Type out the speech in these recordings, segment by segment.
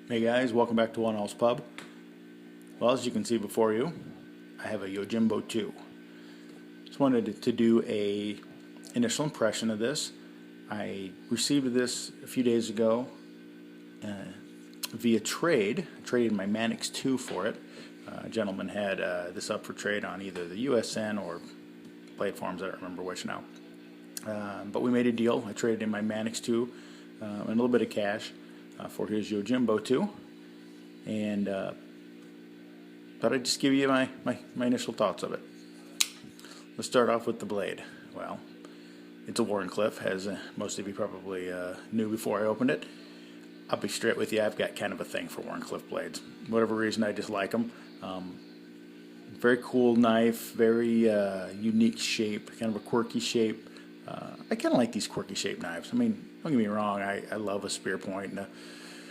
Hey guys, welcome back to One All's Pub. Well, as you can see before you, I have a Yojimbo2. Just wanted to do a initial impression of this. I received this a few days ago via trade. I traded my Mannix 2 for it. A gentleman had this up for trade on either the USN or Blade Farms, I don't remember which now. But we made a deal. I traded in my Mannix 2 and a little bit of cash for his Yojimbo2, and thought I'd just give you my initial thoughts of it. Let's start off with the blade. Well, it's a Wharncliffe, as most of you probably knew before I opened it. I'll be straight with you, I've got kind of a thing for Wharncliffe blades. Whatever reason, I just like them. Very cool knife, very unique shape, kind of a quirky shape. I kind of like these quirky shaped knives. I mean, don't get me wrong, I love a spear point and a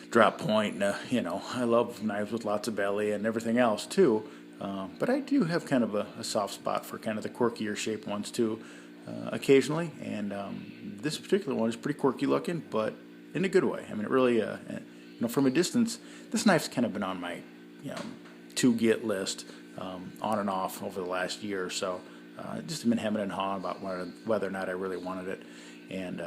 drop point, and I love knives with lots of belly and everything else too. But I do have kind of a soft spot for kind of the quirkier shaped ones too, occasionally. And this particular one is pretty quirky looking, but in a good way. I mean, it really, from a distance, this knife's kind of been on my, to get list, on and off over the last year or so. Just been hemming and hawing about whether or not I really wanted it, and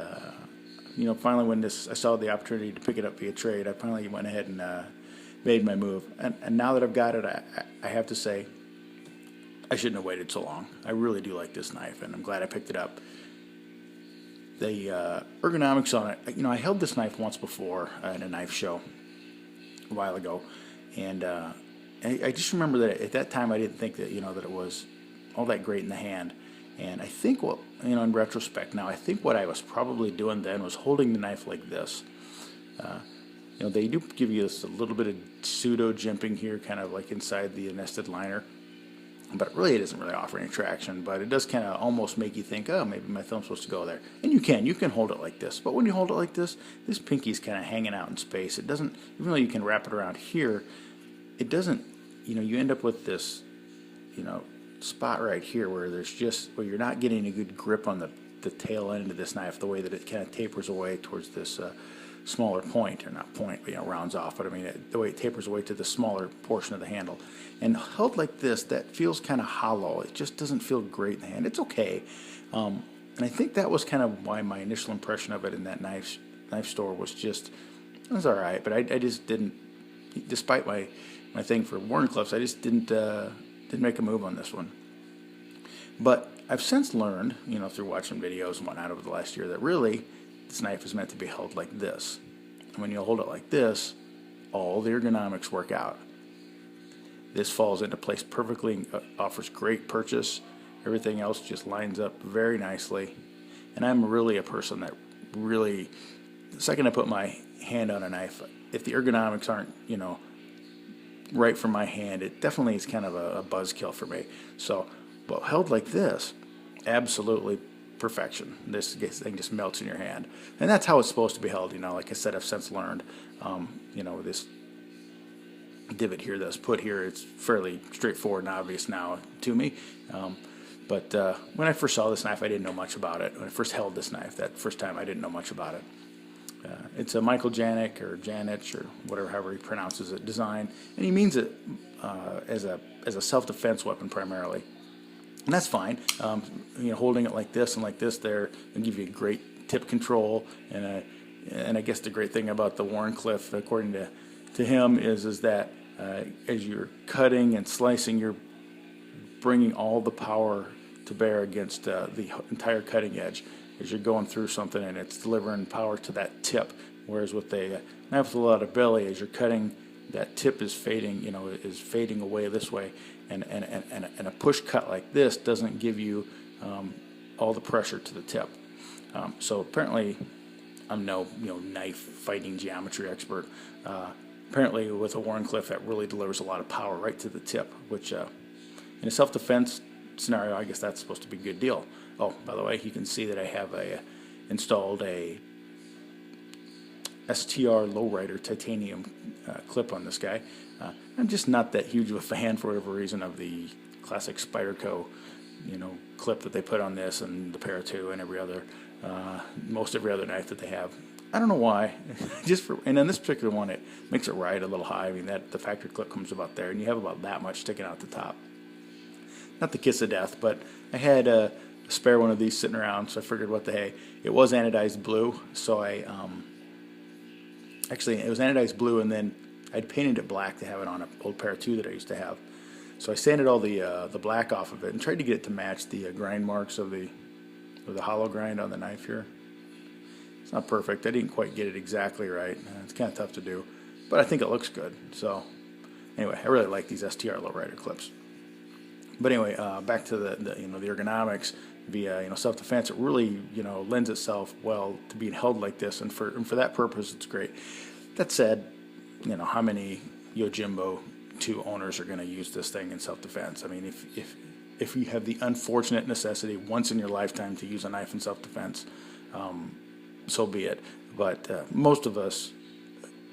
finally when I saw the opportunity to pick it up via trade, I finally went ahead and made my move. And now that I've got it, I have to say, I shouldn't have waited so long. I really do like this knife, and I'm glad I picked it up. The ergonomics on it, I held this knife once before at a knife show a while ago, and I just remember that at that time I didn't think that that it was all that great in the hand. And I think in retrospect now, I think what I was probably doing then was holding the knife like this. They do give you this a little bit of pseudo jimping here, kind of like inside the nested liner, but really it doesn't really offer any traction. But it does kind of almost make you think, oh, maybe my thumb's supposed to go there. And you can hold it like this. But when you hold it like this pinky's kind of hanging out in space. It doesn't, even though you can wrap it around here, it doesn't. You end up with this, spot right here where you're not getting a good grip on the tail end of this knife, the way that it kind of tapers away towards this smaller point, or not point, but rounds off, but I mean the way it tapers away to the smaller portion of the handle. And held like this, that feels kind of hollow. It just doesn't feel great in the hand. It's okay, and I think that was kind of why my initial impression of it in that knife store was just, it was all right, but I just didn't, despite my thing for Wharncliffes, I just didn't make a move on this one. But I've since learned, through watching videos and whatnot over the last year, that really this knife is meant to be held like this. And when you hold it like this, all the ergonomics work out. This falls into place perfectly, offers great purchase. Everything else just lines up very nicely. And I'm really a person that really, the second I put my hand on a knife, if the ergonomics aren't, right for my hand, it definitely is kind of a buzzkill for me. So, but held like this, absolutely perfection. This thing just melts in your hand, and that's how it's supposed to be held. Like I said, I've since learned, this divot here that's put here, it's fairly straightforward and obvious now to me. But when I first saw this knife, I didn't know much about it. When I first held this knife, that first time, I didn't know much about it. It's a Michael Janik or Janich or whatever, however he pronounces it, design, and he means it as a self-defense weapon primarily, and that's fine. Holding it like this and like this there will give you great tip control, and I guess the great thing about the Wharncliffe, according to him, is that as you're cutting and slicing, you're bringing all the power to bear against the entire cutting edge as you're going through something, and it's delivering power to that tip. Whereas with a knife with a lot of belly, as you're cutting, that tip is fading, is fading away this way, and a push cut like this doesn't give you all the pressure to the tip. So apparently, I'm no knife fighting geometry expert. Apparently, with a Wharncliffe, that really delivers a lot of power right to the tip, which in a self-defense scenario, I guess that's supposed to be a good deal. Oh, by the way, you can see that I have installed a STR lowrider titanium clip on this guy. I'm just not that huge of a fan, for whatever reason, of the classic Spyderco, clip that they put on this and the Para 2 and most every other knife that they have. I don't know why. And on this particular one, it makes it ride a little high. I mean, that the factory clip comes about there, and you have about that much sticking out the top. Not the kiss of death, but I had a spare one of these sitting around, so I figured, what the hey. It was anodized blue, so actually it was anodized blue, and then I'd painted it black to have it on an old Para 2 that I used to have. So I sanded all the black off of it and tried to get it to match the grind marks of the hollow grind on the knife here. It's not perfect. I didn't quite get it exactly right. It's kind of tough to do, but I think it looks good. So anyway, I really like these STR lowrider clips. But anyway, back to the ergonomics via self-defense. It really lends itself well to being held like this, and for that purpose, it's great. That said, how many Yojimbo2 owners are going to use this thing in self-defense? I mean, if you have the unfortunate necessity once in your lifetime to use a knife in self-defense, so be it. But most of us,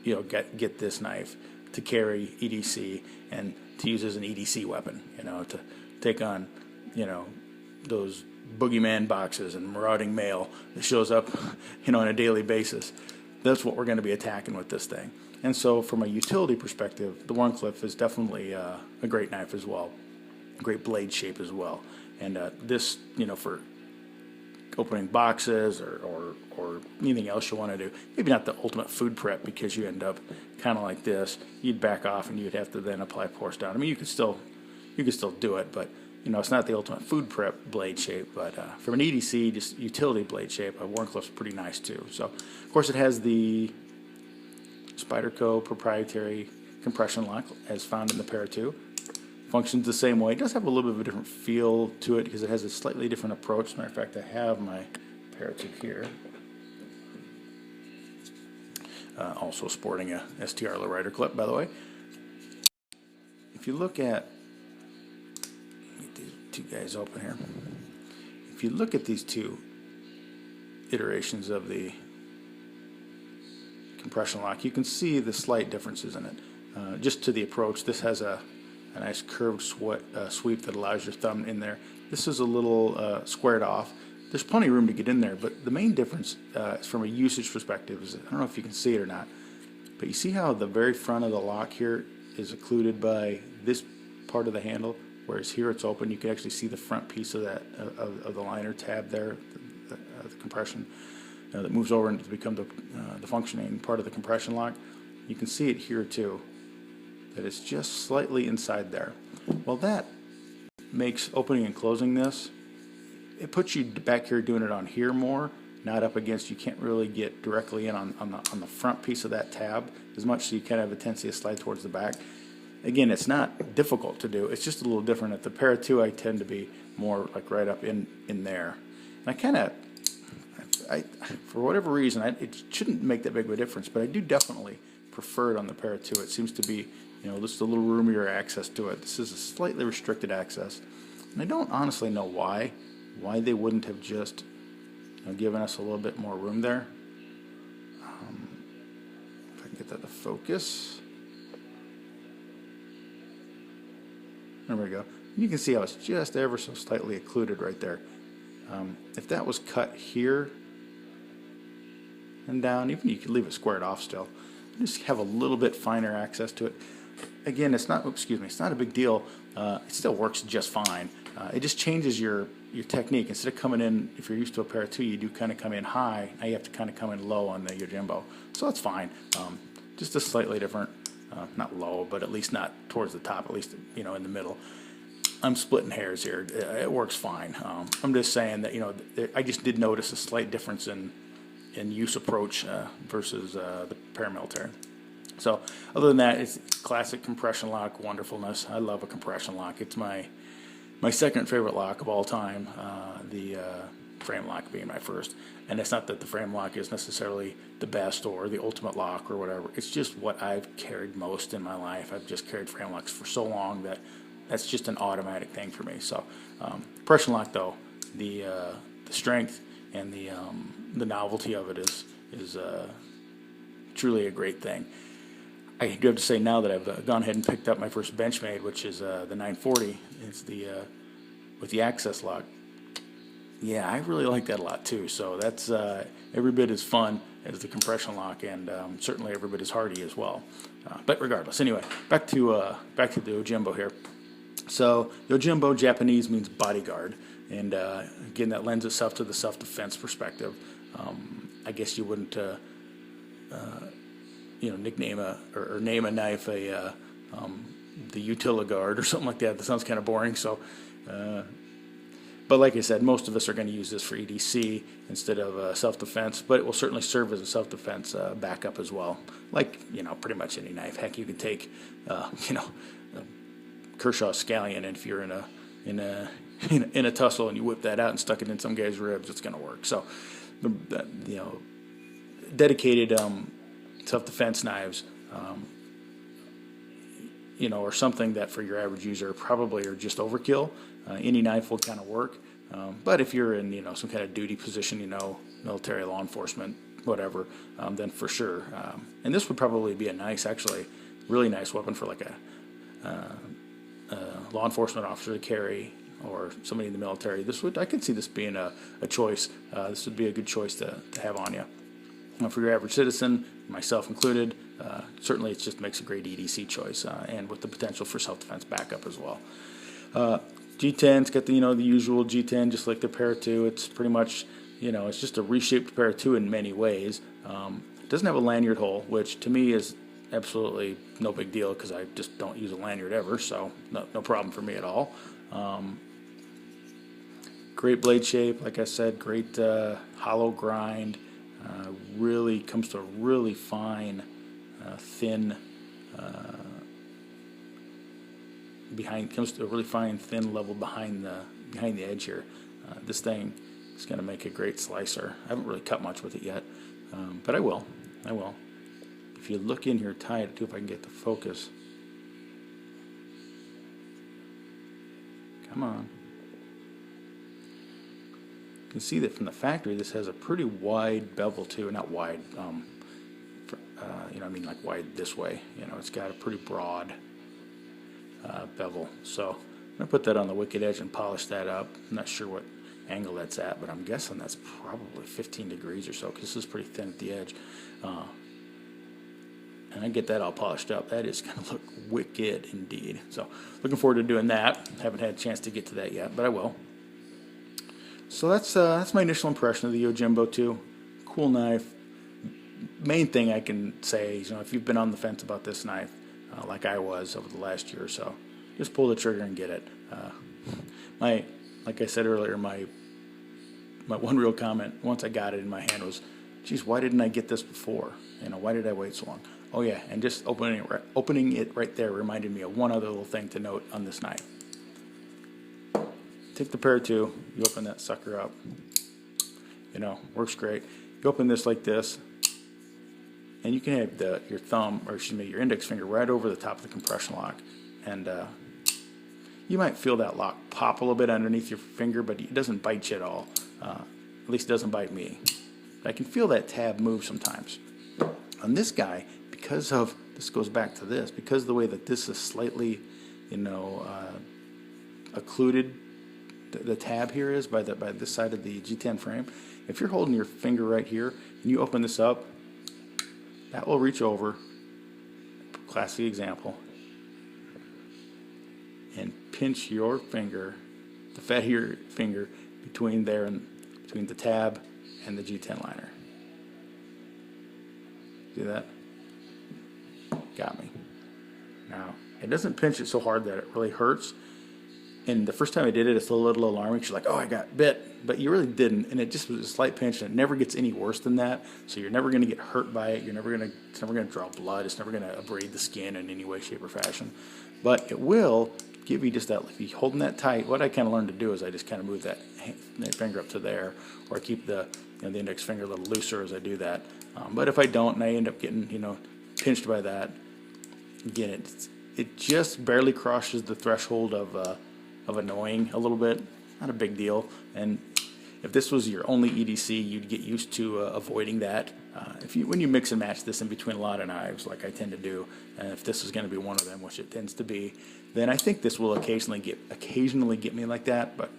get this knife to carry EDC and to use as an EDC weapon, to take on, those boogeyman boxes and marauding mail that shows up, on a daily basis. That's what we're going to be attacking with this thing. And so from a utility perspective, the Wharncliffe is definitely a great knife as well, a great blade shape as well. And this, for opening boxes or anything else you want to do, maybe not the ultimate food prep, because you end up kind of like this. You'd back off and you'd have to then apply force down. I mean, you could still do it, but it's not the ultimate food prep blade shape. But from an EDC, just utility blade shape, a Wharncliffe's pretty nice too. So of course it has the Spyderco proprietary compression lock as found in the Para 2. Functions the same way. It does have a little bit of a different feel to it because it has a slightly different approach. As a matter of fact, I have my Para 2 here. Also sporting a STR lowrider clip, by the way. If you look at, get these two guys open here. If you look at these two iterations of the compression lock, you can see the slight differences in it. Just to the approach, this has a nice curved sweep that allows your thumb in there. This is a little squared off. There's plenty of room to get in there, but the main difference from a usage perspective is, I don't know if you can see it or not, but you see how the very front of the lock here is occluded by this part of the handle, whereas here it's open. You can actually see the front piece of that of the liner tab there, the compression that moves over and to become the functioning part of the compression lock. You can see it here too, that it's just slightly inside there. Well, that makes opening and closing this, it puts you back here doing it on here more, not up against. You can't really get directly in on the front piece of that tab as much, so you kind of have a tendency to slide towards the back. Again, it's not difficult to do. It's just a little different. At the Para 2, I tend to be more like right up in there. And for whatever reason, it shouldn't make that big of a difference, but I do definitely prefer it on the Para 2. It seems to be, just a little roomier access to it. This is a slightly restricted access, and I don't honestly know why they wouldn't have just given us a little bit more room there. If I can get that to focus. There we go. You can see how it's just ever so slightly occluded right there. If that was cut here and down, even you could leave it squared off still. Just have a little bit finer access to it. Again, it's not a big deal. It still works just fine. It just changes your technique. Instead of coming in, if you're used to a Para 2, you do kind of come in high. Now you have to kind of come in low on the Yojimbo. So that's fine. Just a slightly different, not low, but at least not towards the top, at least in the middle. I'm splitting hairs here. It works fine. I'm just saying that I just did notice a slight difference in use approach versus the paramilitary. So other than that, it's classic compression lock wonderfulness. I love a compression lock. It's my second favorite lock of all time, the frame lock being my first. And it's not that the frame lock is necessarily the best or the ultimate lock or whatever. It's just what I've carried most in my life. I've just carried frame locks for so long that that's just an automatic thing for me. So compression lock, though, the strength and the novelty of it is truly a great thing. I do have to say now that I've gone ahead and picked up my first Benchmade, which is the 940. It's the with the access lock. Yeah, I really like that a lot too. So that's every bit as fun as the compression lock, and certainly every bit as hardy as well. But regardless, anyway, back to the Yojimbo here. So Yojimbo, Japanese, means bodyguard, and again, that lends itself to the self-defense perspective. I guess you wouldn't nickname or name a knife the Utiliguard or something like that. That sounds kind of boring. So, but like I said, most of us are going to use this for EDC instead of self-defense. But it will certainly serve as a self-defense backup as well. Like pretty much any knife. Heck, you can take Kershaw Scallion, and if you're in a tussle and you whip that out and stuck it in some guy's ribs, it's going to work. So, dedicated self-defense knives, or something that for your average user probably are just overkill. Any knife will kind of work, but if you're in some kind of duty position, military, law enforcement, whatever, then for sure. And this would probably be a nice, actually, really nice weapon for like a law enforcement officer to carry, or somebody in the military. I could see this being a choice. This would be a good choice to have on you. For your average citizen, myself included, certainly it just makes a great EDC choice, and with the potential for self-defense backup as well. G10's got the usual G10, just like the Para 2. It's pretty much it's just a reshaped Para 2 in many ways. It doesn't have a lanyard hole, which to me is absolutely no big deal because I just don't use a lanyard ever, so no problem for me at all. Great blade shape, like I said, great hollow grind. Really comes to a really fine, thin thin level behind the edge here. This thing is going to make a great slicer. I haven't really cut much with it yet, but I will. If you look in here tight, too, if I can get the focus. Come on. You can see that from the factory, this has a pretty wide bevel too. Not wide, I mean like wide this way. It's got a pretty broad bevel. So I'm gonna put that on the wicked edge and polish that up. I'm not sure what angle that's at, but I'm guessing that's probably 15 degrees or so, because this is pretty thin at the edge. And I get that all polished up. That is going to look wicked indeed. So looking forward to doing that. Haven't had a chance to get to that yet, but I will. So that's my initial impression of the Yojimbo2. Cool knife. Main thing I can say is, if you've been on the fence about this knife, like I was over the last year or so, just pull the trigger and get it. Like I said earlier, my one real comment once I got it in my hand was, geez, why didn't I get this before? Why did I wait so long? Oh yeah, and just opening it right there reminded me of one other little thing to note on this knife. Take the Para 2, you open that sucker up. Works great. You open this like this, and you can have your thumb, or excuse me, your index finger right over the top of the compression lock, and you might feel that lock pop a little bit underneath your finger, but it doesn't bite you at all. At least it doesn't bite me. I can feel that tab move sometimes. On this guy, because of, this goes back to this, because of the way that this is slightly, occluded, the tab here is by this side of the G10 frame. If you're holding your finger right here and you open this up, that will reach over, classic example, and pinch your finger, the fat of your finger, between the tab and the G10 liner. See that? Got me. Now, it doesn't pinch it so hard that it really hurts. And the first time I did it, it's a little alarming. She's like, oh, I got bit. But you really didn't. And it just was a slight pinch, and it never gets any worse than that. So you're never going to get hurt by it. It's never going to draw blood. It's never going to abrade the skin in any way, shape, or fashion. But it will give you just that, if you're holding that tight, what I kind of learned to do is I just kind of move that finger up to there, or I keep the index finger a little looser as I do that. But if I don't, and I end up getting, pinched by that, again, it just barely crosses the threshold of annoying a little bit. Not a big deal. And if this was your only EDC, you'd get used to avoiding that. When you mix and match this in between a lot of knives, like I tend to do, and if this is going to be one of them, which it tends to be, then I think this will occasionally get me like that. But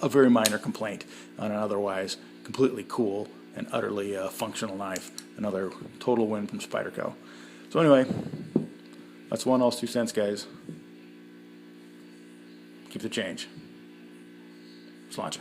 a very minor complaint on an otherwise completely cool an utterly functional knife. Another total win from Spyderco. So anyway, that's $1, 2 cents, guys. Keep the change. Sláinte.